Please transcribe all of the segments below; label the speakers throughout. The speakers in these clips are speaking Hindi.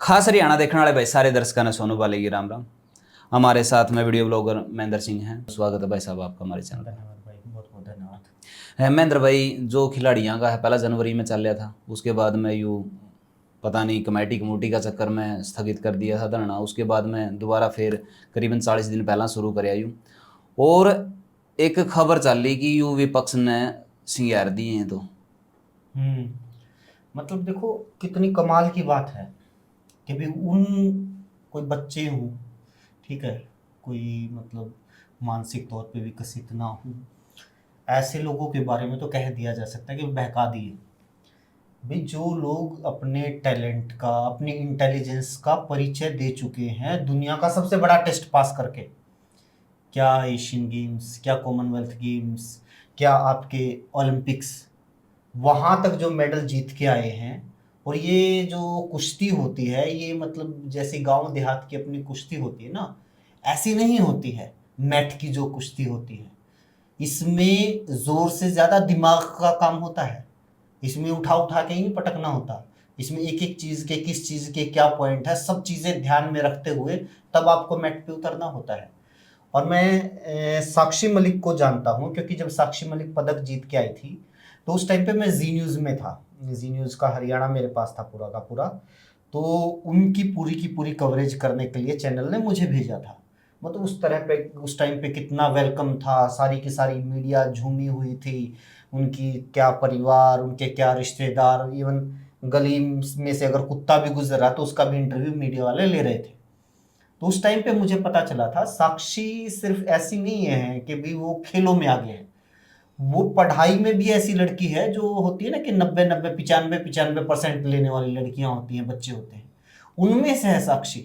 Speaker 1: खास हरियाणा देखने वाले भाई सारे दर्शकों ने सोनू बाले की राम राम। हमारे साथ में वीडियो ब्लॉगर महेंद्र सिंह हैं। स्वागत है भाई साहब आपका हमारे चैनल पर।
Speaker 2: धन्यवाद भाई, बहुत बहुत धन्यवाद।
Speaker 1: महेंद्र भाई, जो खिलाड़ियों का है पहला जनवरी में चल रहा था, उसके बाद में यूँ पता नहीं कमेटी कमूटी का चक्कर में स्थगित कर दिया था धरना। उसके बाद में दोबारा फिर करीबन 40 दिन पहला शुरू कराया यूँ, और एक खबर चल रही कि यूँ विपक्ष ने सिंगार दिए हैं। तो
Speaker 2: मतलब देखो कितनी कमाल की बात है कि भी उन कोई बच्चे हों, ठीक है, कोई मतलब मानसिक तौर पे विकसित ना हो, ऐसे लोगों के बारे में तो कह दिया जा सकता है कि बहका दिए। भाई जो लोग अपने टैलेंट का, अपनी इंटेलिजेंस का परिचय दे चुके हैं दुनिया का सबसे बड़ा टेस्ट पास करके, क्या एशियन गेम्स, क्या कॉमनवेल्थ गेम्स, क्या आपके ओलंपिक्स, वहाँ तक जो मेडल जीत के आए हैं। और ये जो कुश्ती होती है, ये मतलब जैसे गांव देहात की अपनी कुश्ती होती है ना, ऐसी नहीं होती है। मैट की जो कुश्ती होती है, इसमें जोर से ज़्यादा दिमाग का काम होता है। इसमें उठा उठा के ही नहीं पटकना होता। इसमें एक एक चीज़ के, किस चीज़ के क्या पॉइंट है, सब चीज़ें ध्यान में रखते हुए तब आपको मैट पे उतरना होता है। और मैं साक्षी मलिक को जानता हूँ, क्योंकि जब साक्षी मलिक पदक जीत के आई थी तो उस टाइम पे मैं जी न्यूज़ में था। जी न्यूज़ का हरियाणा मेरे पास था पूरा का पूरा। तो उनकी पूरी की पूरी कवरेज करने के लिए चैनल ने मुझे भेजा था। मतलब उस तरह पे उस टाइम पे कितना वेलकम था, सारी की सारी मीडिया झूमी हुई थी। उनकी क्या परिवार, उनके क्या रिश्तेदार, इवन गली में से अगर कुत्ता भी गुजर रहा तो उसका भी इंटरव्यू मीडिया वाले ले रहे थे। तो उस टाइम पे मुझे पता चला था साक्षी सिर्फ ऐसी नहीं है कि भी वो खेलों में आगे है, वो पढ़ाई में भी ऐसी लड़की है जो होती है ना कि 90-90 95% लेने वाली लड़कियां होती हैं, बच्चे होते हैं, उनमें से है साक्षी।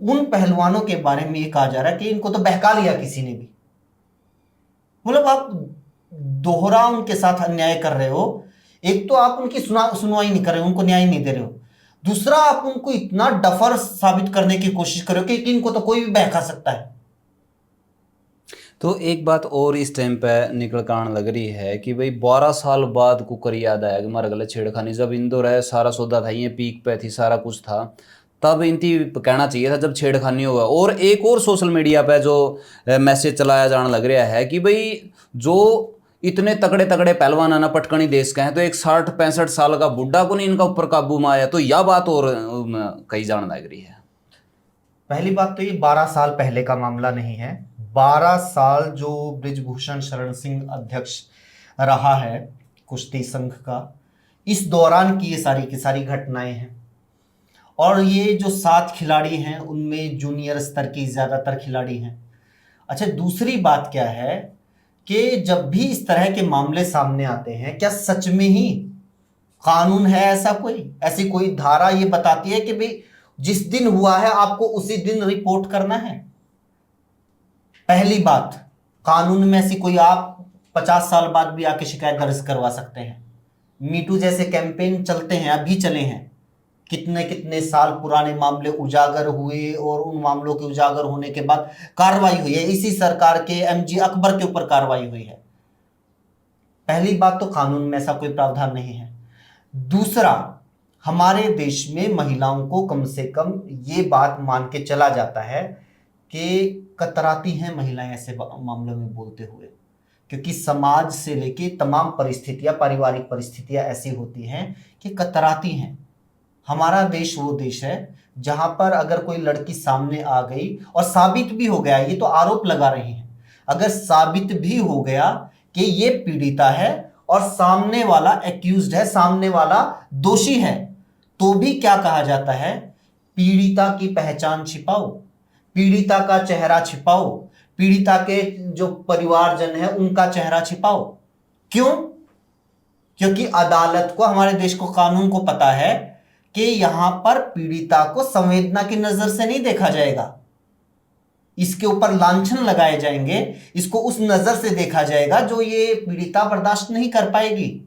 Speaker 2: उन पहलवानों के बारे में ये कहा जा रहा है कि इनको तो बहका लिया किसी ने भी। मतलब आप दोहरा उनके साथ अन्याय कर रहे हो। एक तो आप उनकी सुनवाई नहीं कर रहे हो, उनको न्याय नहीं दे रहे हो। दूसरा, आप उनको इतना डफर साबित करने की कोशिश कर रहे हो कि इनको तो कोई भी बहका सकता है।
Speaker 1: तो एक बात और इस टाइम पे निकल कर आने लग रही है कि भाई 12 साल बाद कुकर याद आया कि हमारे गले छेड़खानी, जब इंदौर है सारा सौदा था, ये पीक पे थी, सारा कुछ था, तब इनती कहना चाहिए था जब छेड़खानी हुआ। और एक और सोशल मीडिया पे जो मैसेज चलाया जाने लग रहा है कि भाई जो इतने तगड़े तगड़े पहलवान ना पटकनी देश के हैं, तो एक 60-65 साल का बुढ़ा को नहीं इनका ऊपर काबू में आया, तो यह बात और कही जाने लग रही है।
Speaker 2: पहली बात तो ये 12 साल पहले का मामला नहीं है। 12 साल जो बृजभूषण शरण सिंह अध्यक्ष रहा है कुश्ती संघ का, इस दौरान की ये सारी की सारी घटनाएं हैं। और ये जो 7 खिलाड़ी हैं उनमें जूनियर स्तर की ज़्यादातर खिलाड़ी हैं। अच्छा, दूसरी बात क्या है कि जब भी इस तरह के मामले सामने आते हैं, क्या सच में ही कानून है ऐसा कोई, ऐसी कोई धारा ये बताती है कि भाई जिस दिन हुआ है आपको उसी दिन रिपोर्ट करना है? पहली बात, कानून में ऐसी कोई आप 50 साल बाद भी आके शिकायत दर्ज करवा सकते हैं। मीटू जैसे कैंपेन चलते हैं, अभी चले हैं, कितने कितने साल पुराने मामले उजागर हुए और उन मामलों के उजागर होने के बाद कार्रवाई हुई है। इसी सरकार के एमजी अकबर के ऊपर कार्रवाई हुई है। पहली बात तो कानून में ऐसा कोई प्रावधान नहीं है। दूसरा, हमारे देश में महिलाओं को कम से कम ये बात मान के चला जाता है कि कतराती हैं महिलाएं ऐसे मामलों में बोलते हुए, क्योंकि समाज से लेके तमाम परिस्थितियां, पारिवारिक परिस्थितियां ऐसी होती हैं कि कतराती हैं। हमारा देश वो देश है जहां पर अगर कोई लड़की सामने आ गई और साबित भी हो गया, ये तो आरोप लगा रहे हैं, अगर साबित भी हो गया कि ये पीड़िता है और सामने वाला एक्यूज्ड है, सामने वाला दोषी है, तो भी क्या कहा जाता है? पीड़िता की पहचान छिपाओ, पीड़िता का चेहरा छिपाओ, पीड़िता के जो परिवारजन है उनका चेहरा छिपाओ। क्यों? क्योंकि अदालत को, हमारे देश को, कानून को पता है कि यहां पर पीड़िता को संवेदना की नजर से नहीं देखा जाएगा, इसके ऊपर लांछन लगाए जाएंगे, इसको उस नजर से देखा जाएगा जो ये पीड़िता बर्दाश्त नहीं कर पाएगी।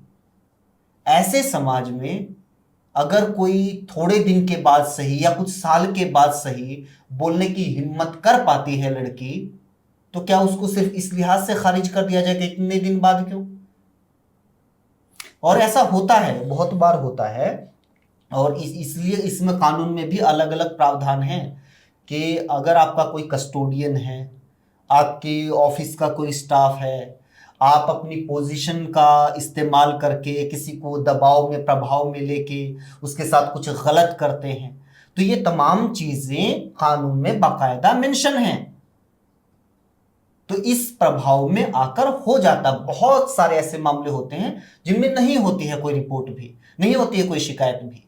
Speaker 2: ऐसे समाज में अगर कोई थोड़े दिन के बाद सही या कुछ साल के बाद सही बोलने की हिम्मत कर पाती है लड़की, तो क्या उसको सिर्फ इस लिहाज से खारिज कर दिया जाए कि इतने दिन बाद क्यों? और ऐसा होता है, बहुत बार होता है और इसलिए इसमें कानून में भी अलग अलग प्रावधान हैं कि अगर आपका कोई कस्टोडियन है, आपकी ऑफिस का कोई स्टाफ है, आप अपनी पोजीशन का इस्तेमाल करके किसी को दबाव में प्रभाव में लेके उसके साथ कुछ गलत करते हैं, तो ये तमाम चीजें कानून में बाकायदा मेंशन हैं। तो इस प्रभाव में आकर हो जाता। बहुत सारे ऐसे मामले होते हैं जिनमें नहीं होती है कोई रिपोर्ट भी, नहीं होती है कोई शिकायत भी।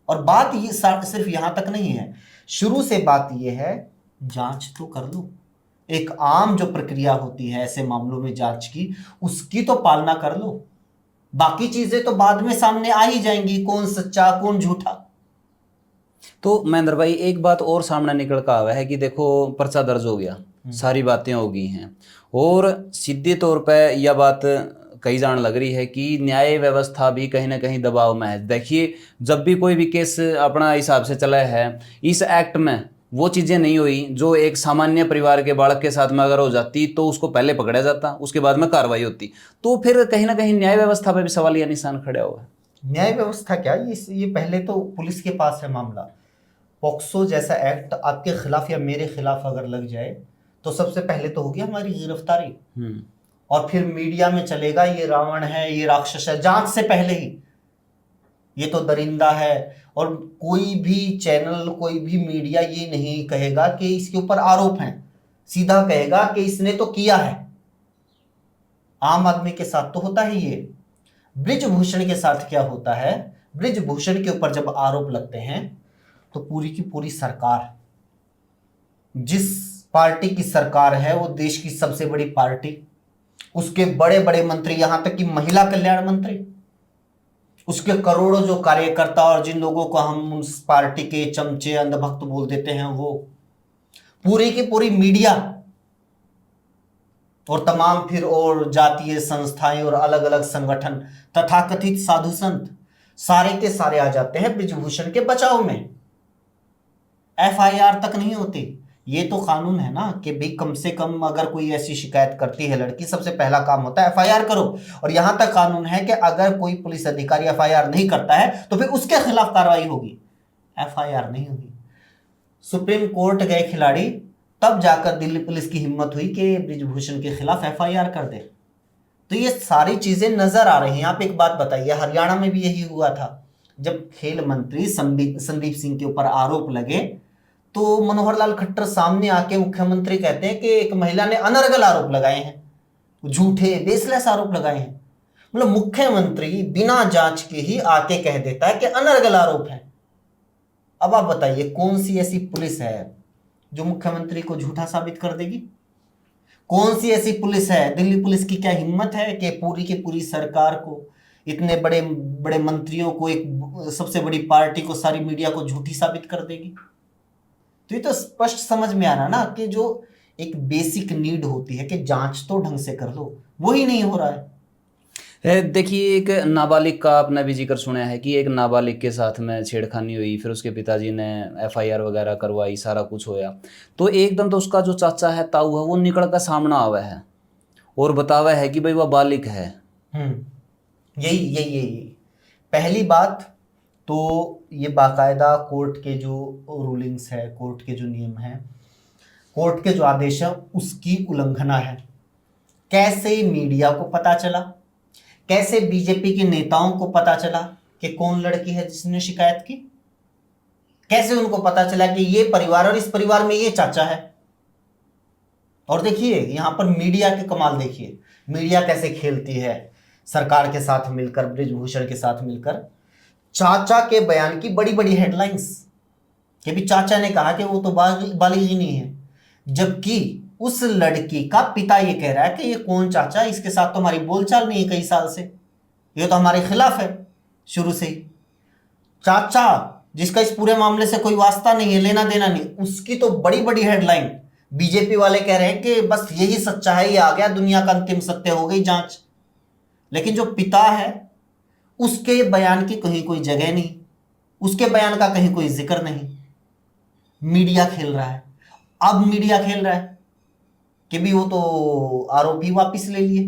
Speaker 2: और बात ये सिर्फ यहां तक नहीं है, शुरू से बात ये है जांच तो कर लो। एक आम जो प्रक्रिया होती है ऐसे मामलों में जांच की, उसकी तो पालना कर लो। बाकी चीजें तो बाद में सामने आ ही जाएंगी, कौन सच्चा कौन झूठा।
Speaker 1: तो महेंद्र भाई एक बात और सामने निकल कर आवा है कि देखो पर्चा दर्ज हो गया, सारी बातें हो गई हैं, और सीधे तौर पे यह बात कही जाने लग रही है कि न्याय व्यवस्था भी कहीं ना कहीं दबाव में है। देखिए जब भी कोई भी केस अपना हिसाब से चला है, इस एक्ट में वो चीज़ें नहीं हुई जो एक सामान्य परिवार के बालक के साथ में अगर हो जाती तो उसको पहले पकड़ा जाता, उसके बाद में कार्रवाई होती। तो फिर कहीं ना कहीं न्याय व्यवस्था पे भी सवाल या निशान खड़ा हुआ है।
Speaker 2: न्याय व्यवस्था क्या, ये पहले तो पुलिस के पास है मामला। पॉक्सो जैसा एक्ट आपके खिलाफ या मेरे खिलाफ अगर लग जाए तो सबसे पहले तो होगी हमारी गिरफ्तारी, और फिर मीडिया में चलेगा ये रावण है, ये राक्षस है, जांच से पहले ही ये तो दरिंदा है। और कोई भी चैनल, कोई भी मीडिया ये नहीं कहेगा कि इसके ऊपर आरोप हैं, सीधा कहेगा कि इसने तो किया है। आम आदमी के साथ तो होता ही ये। ब्रिजभूषण के साथ क्या होता है, ब्रिजभूषण के ऊपर जब आरोप लगते हैं तो पूरी की पूरी सरकार, जिस पार्टी की सरकार है वो देश की सबसे बड़ी पार्टी, उसके बड़े बड़े मंत्री, यहां तक कि महिला कल्याण मंत्री, उसके करोड़ों जो कार्यकर्ता और जिन लोगों को हम उस पार्टी के चमचे अंधभक्त बोल देते हैं, वो पूरी की पूरी मीडिया और तमाम फिर और जातीय संस्थाएं और अलग अलग संगठन, तथाकथित साधु संत, सारे के सारे आ जाते हैं ब्रिजभूषण के बचाव में। एफआईआर तक नहीं होती। ये तो कानून है ना कि भाई कम से कम अगर कोई ऐसी शिकायत करती है लड़की, सबसे पहला काम होता है एफआईआर करो। और यहां तक कानून है कि अगर कोई पुलिस अधिकारी एफआईआर नहीं करता है तो फिर उसके खिलाफ कार्रवाई होगी। एफआईआर नहीं होगी। सुप्रीम कोर्ट गए खिलाड़ी, तब जाकर दिल्ली पुलिस की हिम्मत हुई कि ब्रिजभूषण के खिलाफ एफआईआर कर दे। तो ये सारी चीजें नजर आ रही हैं। आप एक बात बताइए, हरियाणा में भी यही हुआ था। जब खेल मंत्री संदीप सिंह के ऊपर आरोप लगे तो मनोहर लाल खट्टर सामने आके मुख्यमंत्री कहते हैं कि एक महिला ने अनर्गल आरोप लगाए हैं, झूठे बेसलेस आरोप लगाए हैं। मतलब मुख्यमंत्री बिना जांच के ही आके कह देता है कि अनर्गल आरोप है। अब आप बताइए कौन सी ऐसी पुलिस है जो मुख्यमंत्री को झूठा साबित कर देगी? कौन सी ऐसी पुलिस है? दिल्ली पुलिस की क्या हिम्मत है कि पूरी की पूरी सरकार को, इतने बड़े बड़े मंत्रियों को, एक सबसे बड़ी पार्टी को, सारी मीडिया को झूठी साबित कर देगी? तो ये तो स्पष्ट समझ में आ रहा ना कि जो एक बेसिक नीड होती है कि जांच तो ढंग से कर लो, वही नहीं हो रहा है।
Speaker 1: देखिए एक नाबालिग का आपने भी जिक्र सुना है कि एक नाबालिग के साथ में छेड़खानी हुई, फिर उसके पिताजी ने एफआईआर वगैरह करवाई, सारा कुछ होया। तो एकदम तो उसका जो चाचा है, ताऊ है, वो निकल कर सामना आवा है और बतावा है कि भाई वह बालिग है।
Speaker 2: यही यही यही पहली बात तो ये बाकायदा कोर्ट के जो रूलिंग्स है, कोर्ट के जो नियम हैं, कोर्ट के जो आदेश है, उसकी उल्लंघना है। कैसे मीडिया को पता चला, कैसे बीजेपी के नेताओं को पता चला कि कौन लड़की है जिसने शिकायत की? कैसे उनको पता चला कि ये परिवार और इस परिवार में ये चाचा है? और देखिए यहां पर मीडिया के कमाल देखिए, मीडिया कैसे खेलती है सरकार के साथ मिलकर, ब्रिजभूषण के साथ मिलकर। चाचा के बयान की बड़ी बड़ी हेडलाइंस कि भी चाचा ने कहा कि वो तो बालिग ही नहीं है, जबकि उस लड़की का पिता ये कह रहा है कि ये कौन चाचा, इसके साथ तो हमारी बोलचाल नहीं है कई साल से, ये तो हमारे खिलाफ है शुरू से ही। चाचा जिसका इस पूरे मामले से कोई वास्ता नहीं है, लेना देना नहीं, उसकी तो बड़ी बड़ी हेडलाइन। बीजेपी वाले कह रहे हैं कि बस यही सच्चा है, ये आ गया दुनिया का अंतिम सत्य, हो गई जांच। लेकिन जो पिता है उसके बयान की कहीं कोई जगह नहीं, उसके बयान का कहीं कोई जिक्र नहीं। मीडिया खेल रहा है। अब मीडिया खेल रहा है कि भी वो तो आरोपी वापिस ले लिए।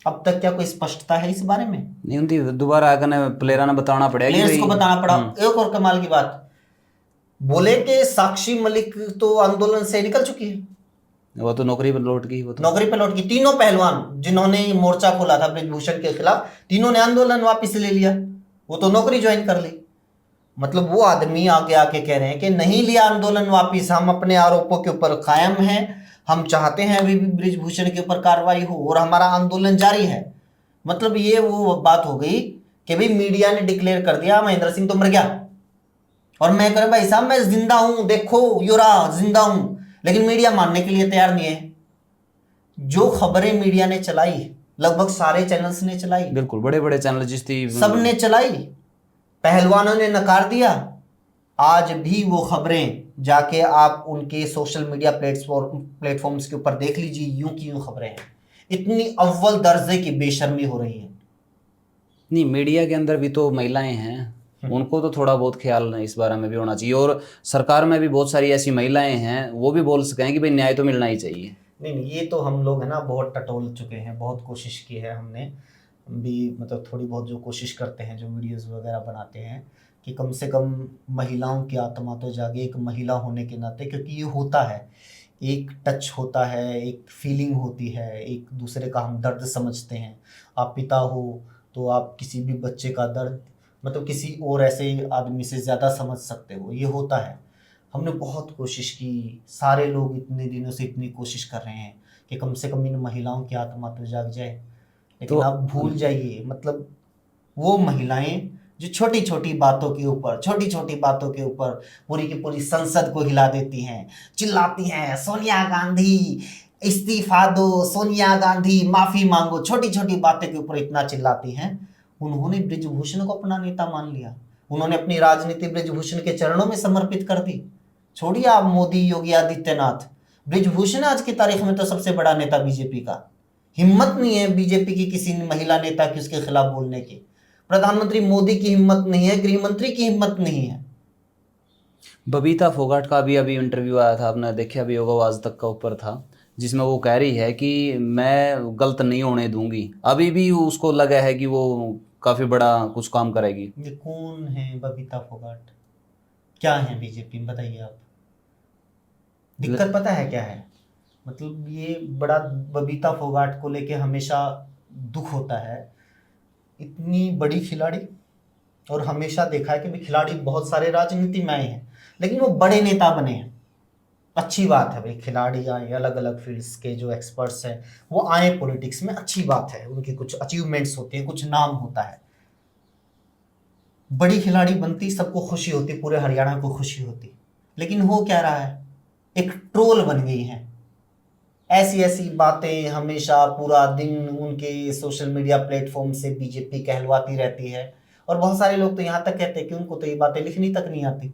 Speaker 2: अब तक क्या कोई स्पष्टता है इस बारे में?
Speaker 1: नहीं उनकी दोबारा आकर प्लेयरा ने बताना पड़ेगा
Speaker 2: प्लेयर्स को बताना पड़ा। एक और कमाल की बात, बोले कि साक्षी मलिक तो आंदोलन से निकल चुकी है,
Speaker 1: वो तो नौकरी पर लौट गई। वो तो
Speaker 2: नौकरी पर लौट गई। तीनों पहलवान जिन्होंने मोर्चा खोला था ब्रिजभूषण के खिलाफ, तीनों ने आंदोलन वापस ले लिया, वो तो नौकरी ज्वाइन कर ली। मतलब वो आदमी आगे आके कह रहे हैं कि नहीं लिया आंदोलन वापिस, हम अपने आरोपों के ऊपर कायम हैं, हम चाहते हैं अभी भी ब्रिजभूषण के ऊपर कार्रवाई हो और हमारा आंदोलन जारी है। मतलब ये वो बात हो गई कि भाई मीडिया ने डिक्लेयर कर दिया महेंद्र सिंह तो मर गया, और मैं कह भाई साहब मैं जिंदा हूं, देखो युरा जिंदा हूं, लेकिन मीडिया मानने के लिए तैयार नहीं है। जो खबरें मीडिया ने चलाई, लगभग सारे चैनल्स ने चलाई,
Speaker 1: बिल्कुल बड़े बड़े चैनल जिस थी
Speaker 2: सब ने चलाई, पहलवानों ने नकार दिया। आज भी वो खबरें जाके आप उनके सोशल मीडिया प्लेटफॉर्म्स के ऊपर देख लीजिए, यूं की यूं खबरें हैं। इतनी अव्वल दर्जे की बेशर्मी हो रही है।
Speaker 1: नहीं मीडिया के अंदर भी तो महिलाएं हैं, उनको तो थोड़ा बहुत ख्याल इस बारे में भी होना चाहिए, और सरकार में भी बहुत सारी ऐसी महिलाएं हैं, वो भी बोल सकें कि भाई न्याय तो मिलना ही चाहिए।
Speaker 2: नहीं ये तो हम लोग है ना बहुत टटोल चुके हैं, बहुत कोशिश की है हमने भी, मतलब थोड़ी बहुत जो कोशिश करते हैं, जो वीडियोस वगैरह बनाते हैं, कि कम से कम महिलाओं की आत्मा तो जागे, एक महिला होने के नाते, क्योंकि ये होता है, एक टच होता है, एक फीलिंग होती है, एक दूसरे का हम दर्द समझते हैं। आप पिता हो तो आप किसी भी बच्चे का दर्द मतलब किसी और ऐसे आदमी से ज़्यादा समझ सकते हो, ये होता है। हमने बहुत कोशिश की, सारे लोग इतने दिनों से इतनी कोशिश कर रहे हैं कि कम से कम इन महिलाओं की आत्मा तो जाग जाए, लेकिन
Speaker 1: तो
Speaker 2: आप भूल जाइए, मतलब वो महिलाएं जो छोटी छोटी बातों के ऊपर, छोटी छोटी बातों के ऊपर पूरी की पूरी संसद को हिला देती हैं, चिल्लाती हैं सोनिया गांधी इस्तीफा दो, सोनिया गांधी माफी मांगो, छोटी छोटी बातें के ऊपर इतना चिल्लाती हैं। उन्होंने ब्रिजभूषण को अपना नेता मान लिया, उन्होंने अपनी राजनीति ब्रिजभूषण के चरणों में समर्पित कर दी। छोड़िए आप मोदी, योगी आदित्यनाथ, ब्रिजभूषण आज की तारीख में तो सबसे बड़ा नेता बीजेपी का। हिम्मत नहीं है बीजेपी की किसी महिला नेता की उसके खिलाफ बोलने की। प्रधानमंत्री मोदी की हिम्मत नहीं है, गृह मंत्री की हिम्मत नहीं है।
Speaker 1: बबीता फोगाट का भी अभी इंटरव्यू आया था, आपने देखा भी होगा, आज तक का ऊपर था, जिसमें वो कह रही है कि मैं गलत नहीं होने दूंगी। अभी भी उसको लगा है कि वो काफी बड़ा कुछ काम करेगी।
Speaker 2: ये कौन है बबीता फोगाट, क्या है बीजेपी में, बताइए आप। दिक्कत पता है क्या है, मतलब ये बड़ा बबीता फोगाट को लेके हमेशा दुख होता है। इतनी बड़ी खिलाड़ी, और हमेशा देखा है कि भी खिलाड़ी बहुत सारे राजनीति में आए हैं, लेकिन वो बड़े नेता बने हैं। अच्छी बात है भाई, खिलाड़ी आए, अलग अलग फील्ड्स के जो एक्सपर्ट्स हैं वो आए पॉलिटिक्स में, अच्छी बात है, उनकी कुछ अचीवमेंट्स होती है, कुछ नाम होता है। बड़ी खिलाड़ी बनती, सबको खुशी होती, पूरे हरियाणा को खुशी होती, लेकिन हो क्या रहा है, एक ट्रोल बन गई है। ऐसी ऐसी बातें हमेशा पूरा दिन उनके सोशल मीडिया प्लेटफॉर्म से बीजेपी कहलवाती रहती है, और बहुत सारे लोग तो यहाँ तक कहते हैं कि उनको तो ये बातें लिखनी तक नहीं आती,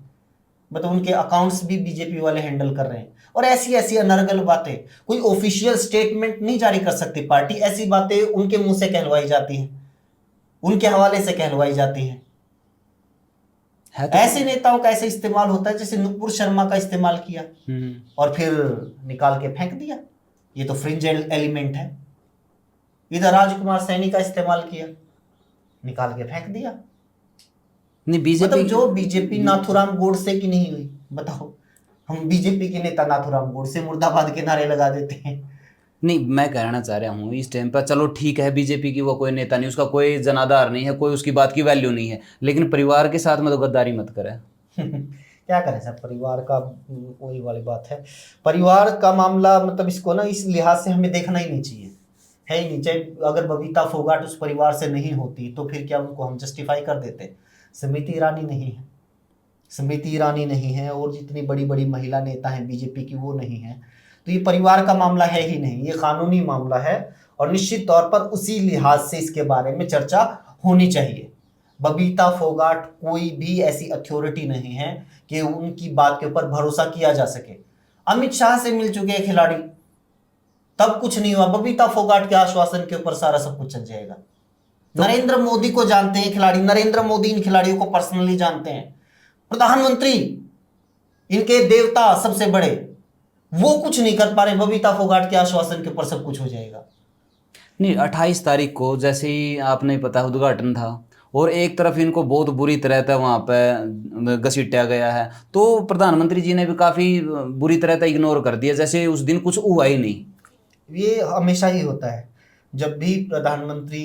Speaker 2: मतलब उनके अकाउंट्स भी बीजेपी वाले हैंडल कर रहे हैं। और ऐसी ऐसी अनर्गल बातें, कोई ऑफिशियल स्टेटमेंट नहीं जारी कर सकती पार्टी, ऐसी बातें उनके मुंह से कहलवाई जाती हैं, उनके हवाले से कहलवाई जाती हैं। ऐसे नेताओं का ऐसे इस्तेमाल होता है जैसे नुपुर शर्मा का इस्तेमाल किया और फिर निकाल के फेंक दिया, ये तो फ्रिंज एलिमेंट है। इधर राजकुमार सैनी का इस्तेमाल किया, निकाल के फेंक दिया।
Speaker 1: नहीं बीजेपी
Speaker 2: मतलब जो बीजेपी नाथुराम गोडसे की नहीं हुई, बताओ, हम बीजेपी के नेता नाथुराम गोडसे मुर्दाबाद के नारे लगा देते हैं।
Speaker 1: नहीं मैं कहना चाह रहा हूँ इस टाइम पर, चलो ठीक है बीजेपी की वो कोई नेता नहीं, उसका कोई जनाधार नहीं है, कोई उसकी बात की वैल्यू नहीं है, लेकिन परिवार के साथ में तो गद्दारी मत करे।
Speaker 2: क्या करें सर, परिवार का वही वाली बात है, परिवार का मामला, मतलब इसको ना इस लिहाज से हमें देखना ही नहीं चाहिए, है ही नहीं। चाहे अगर बबीता फोगाट उस परिवार से नहीं होती तो फिर क्या उनको हम जस्टिफाई कर देते। स्मृति ईरानी नहीं है, स्मृति ईरानी नहीं है, और जितनी बड़ी बड़ी महिला नेता हैं बीजेपी की वो नहीं है, तो ये परिवार का मामला है ही नहीं, ये कानूनी मामला है, और निश्चित तौर पर उसी लिहाज से इसके बारे में चर्चा होनी चाहिए। बबीता फोगाट कोई भी ऐसी अथॉरिटी नहीं है कि उनकी बात के ऊपर भरोसा किया जा सके। अमित शाह से मिल चुके हैं खिलाड़ी, तब कुछ नहीं हुआ, बबीता फोगाट के आश्वासन के ऊपर सारा सब कुछ चल जाएगा। नरेंद्र मोदी को जानते हैं खिलाड़ी, नरेंद्र मोदी इन खिलाड़ियों को पर्सनली जानते हैं, प्रधानमंत्री इनके देवता सबसे बड़े, वो कुछ नहीं कर पा रहे, बबीता फोगाट के आश्वासन के ऊपर सब कुछ हो जाएगा।
Speaker 1: नहीं, 28 तारीख को जैसे ही आपने पता उद्घाटन था और एक तरफ इनको बहुत बुरी तरह से वहाँ पे घसीटा गया है, तो प्रधानमंत्री जी ने भी काफ़ी बुरी तरह से इग्नोर कर दिया, जैसे उस दिन कुछ हुआ ही नहीं।
Speaker 2: ये हमेशा ही होता है, जब भी प्रधानमंत्री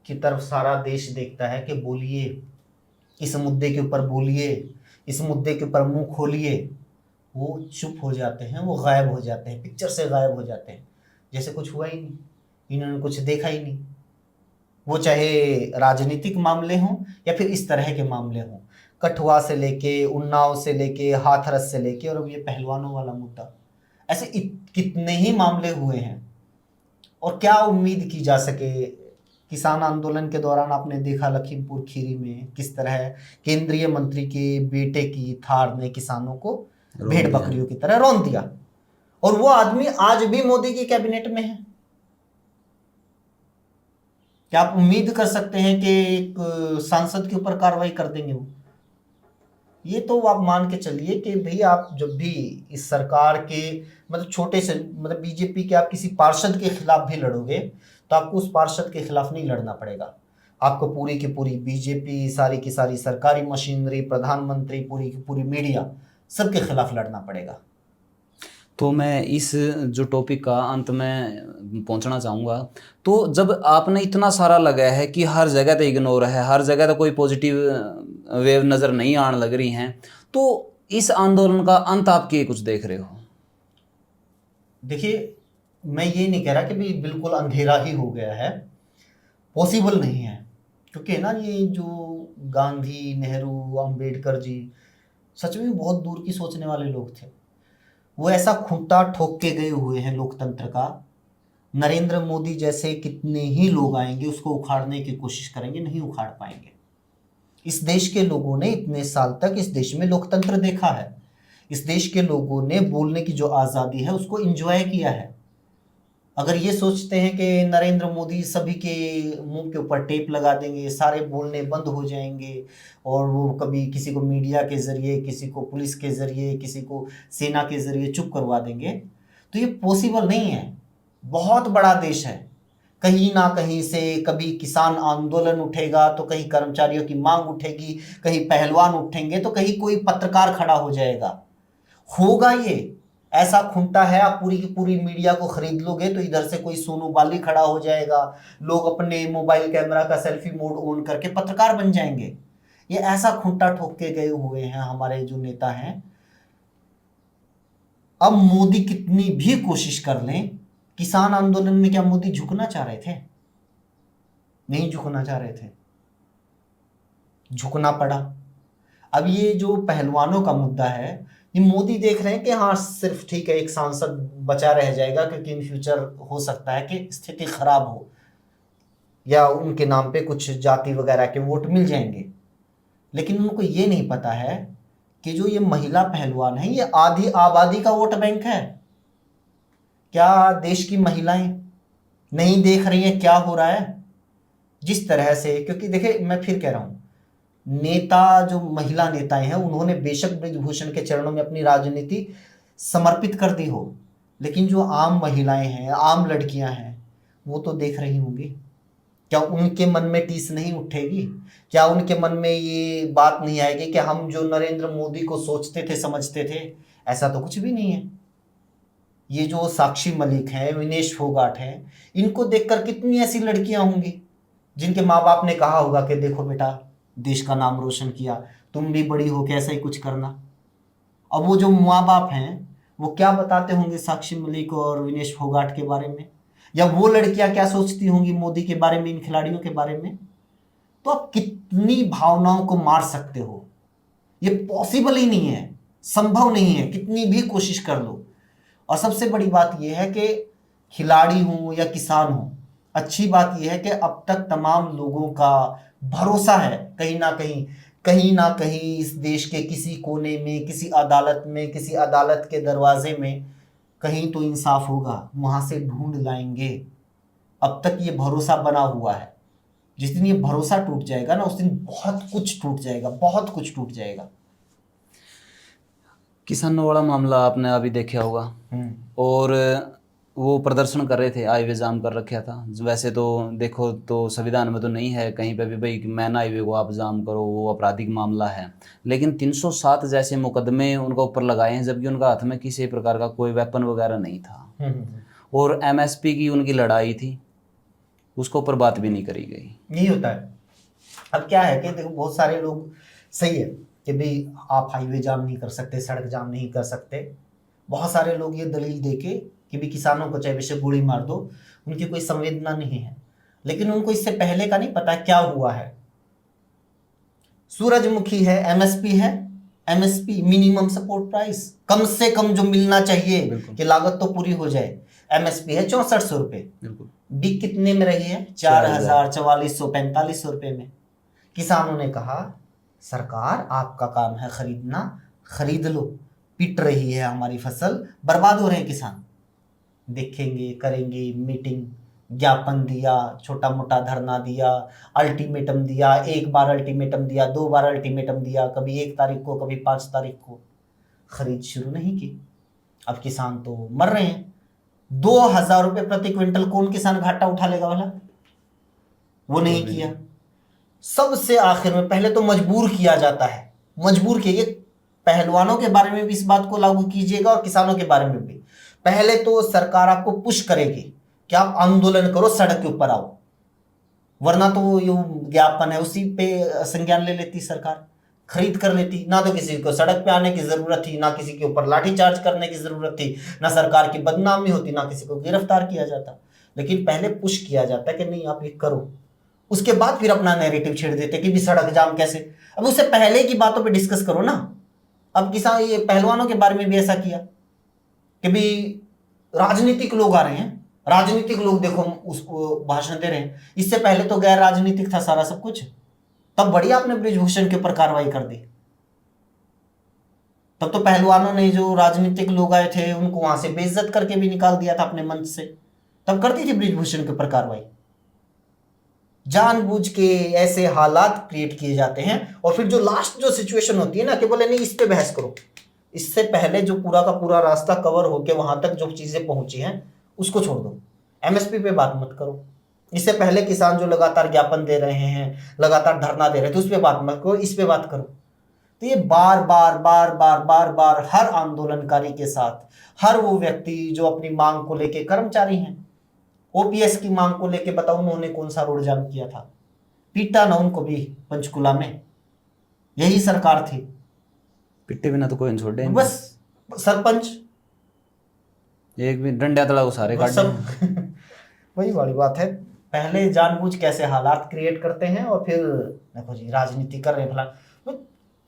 Speaker 2: की तरफ सारा देश देखता है कि बोलिए, इस मुद्दे के ऊपर बोलिए, इस मुद्दे के ऊपर मुंह खोलिए, वो चुप हो जाते हैं, वो गायब हो जाते हैं, पिक्चर से गायब हो जाते हैं, जैसे कुछ हुआ ही नहीं, इन्होंने कुछ देखा ही नहीं। वो चाहे राजनीतिक मामले हों या फिर इस तरह के मामले हों, कठुआ से लेके, उन्नाव से लेके, हाथरस से लेके, और अब ये पहलवानों वाला मुद्दा, ऐसे कितने ही मामले हुए हैं। और क्या उम्मीद की जा सके। किसान आंदोलन के दौरान आपने देखा लखीमपुर खीरी में किस तरह केंद्रीय मंत्री के बेटे की थार ने किसानों को
Speaker 1: रौंद
Speaker 2: भेड़
Speaker 1: दिया।
Speaker 2: बकरियों की तरह रौंद दिया, और वो आदमी आज भी मोदी की कैबिनेट में है। क्या आप उम्मीद कर सकते हैं कि एक सांसद के ऊपर कार्रवाई कर देंगे वो? ये तो आप मान के चलिए कि भाई आप जब भी इस सरकार के, मतलब छोटे से, मतलब बीजेपी के आप किसी पार्षद के खिलाफ भी लड़ोगे तो आपको उस पार्षद के खिलाफ नहीं लड़ना पड़ेगा, आपको पूरी की पूरी बीजेपी, सारी की सारी सरकारी मशीनरी, प्रधानमंत्री, पूरी की पूरी मीडिया, सबके खिलाफ लड़ना पड़ेगा।
Speaker 1: तो मैं इस जो टॉपिक का अंत में पहुंचना चाहूँगा, तो जब आपने इतना सारा लगा है कि हर जगह तो इग्नोर है, हर जगह तो कोई पॉजिटिव वेव नज़र नहीं आने लग रही हैं, तो इस आंदोलन का अंत आप क्या कुछ देख रहे हो?
Speaker 2: देखिए, मैं ये नहीं कह रहा कि भाई बिल्कुल अंधेरा ही हो गया है, पॉसिबल नहीं है, क्योंकि ना ये जो गांधी, नेहरू, अंबेडकर जी सच में बहुत दूर की सोचने वाले लोग थे। वो ऐसा खूंटा ठोक के गए हुए हैं लोकतंत्र का। नरेंद्र मोदी जैसे कितने ही लोग आएंगे उसको उखाड़ने की कोशिश करेंगे, नहीं उखाड़ पाएंगे। इस देश के लोगों ने इतने साल तक इस देश में लोकतंत्र देखा है, इस देश के लोगों ने बोलने की जो आज़ादी है उसको एंजॉय किया है। अगर ये सोचते हैं कि नरेंद्र मोदी सभी के मुंह के ऊपर टेप लगा देंगे, सारे बोलने बंद हो जाएंगे, और वो कभी किसी को मीडिया के ज़रिए, किसी को पुलिस के ज़रिए, किसी को सेना के ज़रिए चुप करवा देंगे, तो ये पॉसिबल नहीं है। बहुत बड़ा देश है, कहीं ना कहीं से कभी किसान आंदोलन उठेगा तो कहीं कर्मचारियों की मांग उठेगी, कहीं पहलवान उठेंगे तो कहीं कोई पत्रकार खड़ा हो जाएगा। होगा ये, ऐसा खूंटा है, आप पूरी की पूरी मीडिया को खरीद लोगे तो इधर से कोई सोनू बाली खड़ा हो जाएगा, लोग अपने मोबाइल कैमरा का सेल्फी मोड ऑन करके पत्रकार बन जाएंगे। ये ऐसा खूंटा ठोक के गए हुए हैं हमारे जो नेता हैं। अब मोदी कितनी भी कोशिश कर लें, किसान आंदोलन में क्या मोदी झुकना चाह रहे थे? नहीं झुकना चाह रहे थे, झुकना पड़ा। अब ये जो पहलवानों का मुद्दा है, ये मोदी देख रहे हैं कि हाँ सिर्फ ठीक है एक सांसद बचा रह जाएगा, क्योंकि इन फ्यूचर हो सकता है कि स्थिति खराब हो या उनके नाम पे कुछ जाति वगैरह के वोट मिल जाएंगे। लेकिन उनको ये नहीं पता है कि जो ये महिला पहलवान है ये आधी आबादी का वोट बैंक है। क्या देश की महिलाएं नहीं देख रही हैं क्या हो रहा है जिस तरह से? क्योंकि देखिए, मैं फिर कह रहा हूं, नेता जो महिला नेताएं हैं उन्होंने बेशक ब्रिजभूषण के चरणों में अपनी राजनीति समर्पित कर दी हो, लेकिन जो आम महिलाएं हैं, आम लड़कियां हैं, वो तो देख रही होंगी। क्या उनके मन में टीस नहीं उठेगी? क्या उनके मन में ये बात नहीं आएगी कि हम जो नरेंद्र मोदी को सोचते थे, समझते थे, ऐसा तो कुछ भी नहीं है। ये जो साक्षी मलिक हैं, विनेश फोगाट हैं, इनको देखकर कितनी ऐसी लड़कियां होंगी जिनके माँ बाप ने कहा होगा कि देखो बेटा, देश का नाम रोशन किया, तुम भी बड़ी हो के ऐसा ही कुछ करना। अब वो जो माँ बाप हैं वो क्या बताते होंगे साक्षी मलिक और विनेश फोगाट के बारे में, या वो लड़कियां क्या सोचती होंगी मोदी के बारे में, इन खिलाड़ियों के बारे में? तो आप कितनी भावनाओं को मार सकते हो? ये पॉसिबल ही नहीं है, संभव नहीं है, कितनी भी कोशिश कर लो। और सबसे बड़ी बात यह है कि खिलाड़ी हो या किसान हो, अच्छी बात यह है कि अब तक तमाम लोगों का भरोसा है कहीं ना कहीं इस देश के किसी कोने में, किसी अदालत में, किसी अदालत के दरवाजे में कहीं तो इंसाफ होगा, वहां से ढूंढ लाएंगे। अब तक ये भरोसा बना हुआ है। जिस दिन ये भरोसा टूट जाएगा ना, उस दिन बहुत कुछ टूट जाएगा, बहुत कुछ टूट जाएगा।
Speaker 1: किसानों वाला मामला आपने अभी देखा होगा, और वो प्रदर्शन कर रहे थे, हाईवे जाम कर रखा था। वैसे तो देखो तो संविधान में तो नहीं है कहीं पे भी भाई कि मैन हाईवे को आप जाम करो, वो आपराधिक मामला है। लेकिन 307 जैसे मुकदमे उनका ऊपर लगाए हैं, जबकि उनका हाथ में किसी प्रकार का कोई वेपन वगैरह नहीं था। और एमएसपी की उनकी लड़ाई थी, उसके ऊपर बात भी नहीं करी गई।
Speaker 2: यही होता है। अब क्या है कि देखो बहुत सारे लोग, सही है कि भाई आप हाईवे जाम नहीं कर सकते, सड़क जाम नहीं कर सकते, बहुत सारे लोग ये दलील देके कि भी किसानों को चाहे वैसे गोली मार दो, उनकी कोई संवेदना नहीं है। लेकिन उनको इससे पहले का नहीं पता क्या हुआ है। सूरजमुखी है, एमएसपी है, एमएसपी मिनिमम सपोर्ट प्राइस, कम से कम जो मिलना चाहिए कि लागत तो पूरी हो जाए, एमएसपी है 6400 रुपये। बिक कितने में रही है? 4000, 4400, 4500 रुपये में। किसानों ने कहा सरकार आपका काम है खरीदना, खरीद लो, पिट रही है हमारी फसल, बर्बाद हो रहे हैं किसान। देखेंगे, करेंगे, मीटिंग, ज्ञापन दिया, छोटा मोटा धरना दिया, अल्टीमेटम दिया, एक बार अल्टीमेटम दिया, 2 बार अल्टीमेटम दिया, कभी 1 तारीख को, कभी 5 तारीख को, खरीद शुरू नहीं की। अब किसान तो मर रहे हैं। 2000 रुपये प्रति क्विंटल कौन किसान घाटा उठा लेगा वाला? वो नहीं किया। सबसे आखिर में पहले तो मजबूर किया जाता है, मजबूर किया। ये पहलवानों के बारे में भी इस बात को लागू कीजिएगा और किसानों के बारे में भी। पहले तो सरकार आपको पुश करेगी कि आप आंदोलन करो, सड़क के ऊपर आओ, वरना तो ये ज्ञापन है उसी पे संज्ञान ले लेती सरकार, खरीद कर लेती। ना तो किसी को सड़क पे आने की जरूरत थी, ना किसी के ऊपर लाठीचार्ज करने की जरूरत थी, ना सरकार की बदनामी होती, ना किसी को गिरफ्तार किया जाता। लेकिन पहले पुश किया जाता है कि नहीं आप ये करो, उसके बाद फिर अपना नैरेटिव छेड़ देते कि भी सड़क जाम कैसे। अब उससे पहले की बातों पे डिस्कस करो ना। अब किसान, ये पहलवानों के बारे में भी ऐसा किया कि भी राजनीतिक लोग आ रहे हैं, राजनीतिक लोग देखो उसको भाषण दे रहे हैं। इससे पहले तो गैर राजनीतिक था सारा सब कुछ, तब बढ़िया आपने ब्रिजभूषण के ऊपर कार्रवाई कर दी। तब तो पहलवानों ने, जो राजनीतिक लोग आए थे, उनको वहां से बेइज्जत करके भी निकाल दिया था अपने मंच से, तब कर दी थी ब्रिजभूषण के ऊपर कार्रवाई। जानबूझ के ऐसे हालात क्रिएट किए जाते हैं और फिर जो लास्ट जो सिचुएशन होती है ना कि बोले नहीं इस पे बहस करो, इससे पहले जो पूरा का पूरा रास्ता कवर होके वहां तक जो चीजें पहुंची हैं उसको छोड़ दो, एमएसपी पे बात मत करो। इससे पहले किसान जो लगातार ज्ञापन दे रहे हैं, लगातार धरना दे रहे थे, उस पर बात मत करो, इस पे बात करो। तो ये बार बार बार बार बार बार हर आंदोलनकारी के साथ, हर वो व्यक्ति जो अपनी मांग को लेके, कर्मचारी हैं, ओपीएस की मांग को लेके बताओ उन्होंने कौन सा रोड जाम किया था? पीटा ना उनको भी पंचकुला में, यही सरकार थी।
Speaker 1: पिट्टे बिना तो कोई नहीं छोड़े,
Speaker 2: बस सरपंच
Speaker 1: एक भी डंडा तला वो सारे काट
Speaker 2: सब वही वाली बात है। पहले जानबूझ कैसे हालात क्रिएट करते हैं और फिर देखो जी राजनीति कर रहे हैं फला। तो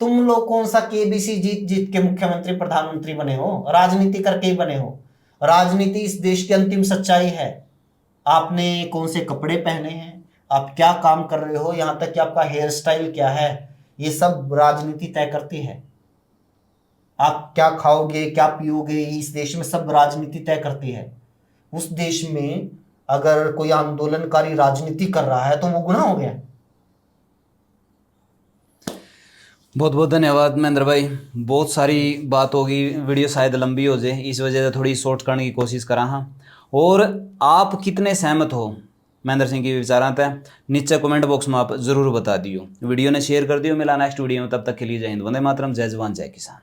Speaker 2: तुम लोग कौन सा केबीसी जीत जीत के मुख्यमंत्री प्रधानमंत्री बने हो? राजनीति करके ही बने हो। राजनीति इस देश की अंतिम सच्चाई है। आपने कौन से कपड़े पहने हैं, आप क्या काम कर रहे हो, यहाँ तक कि आपका हेयर स्टाइल क्या है, ये सब राजनीति तय करती है। आप क्या खाओगे, क्या पियोगे, इस देश में सब राजनीति तय करती है। उस देश में अगर कोई आंदोलनकारी राजनीति कर रहा है तो वो गुनाह हो गया।
Speaker 1: बहुत बहुत धन्यवाद महेंद्र भाई। बहुत सारी बात होगी, वीडियो शायद लंबी हो जाए, इस वजह से थोड़ी शॉर्ट करने की कोशिश करा हाँ। और आप कितने सहमत हो महेंद्र सिंह की विचारांत है, नीचे कमेंट बॉक्स में आप जरूर बता दियो। वीडियो ने शेयर कर दियो। मिला नेक्स्ट वीडियो में, तब तक के लिए जय हिंद, वंदे मातरम, जय जवान जय किसान।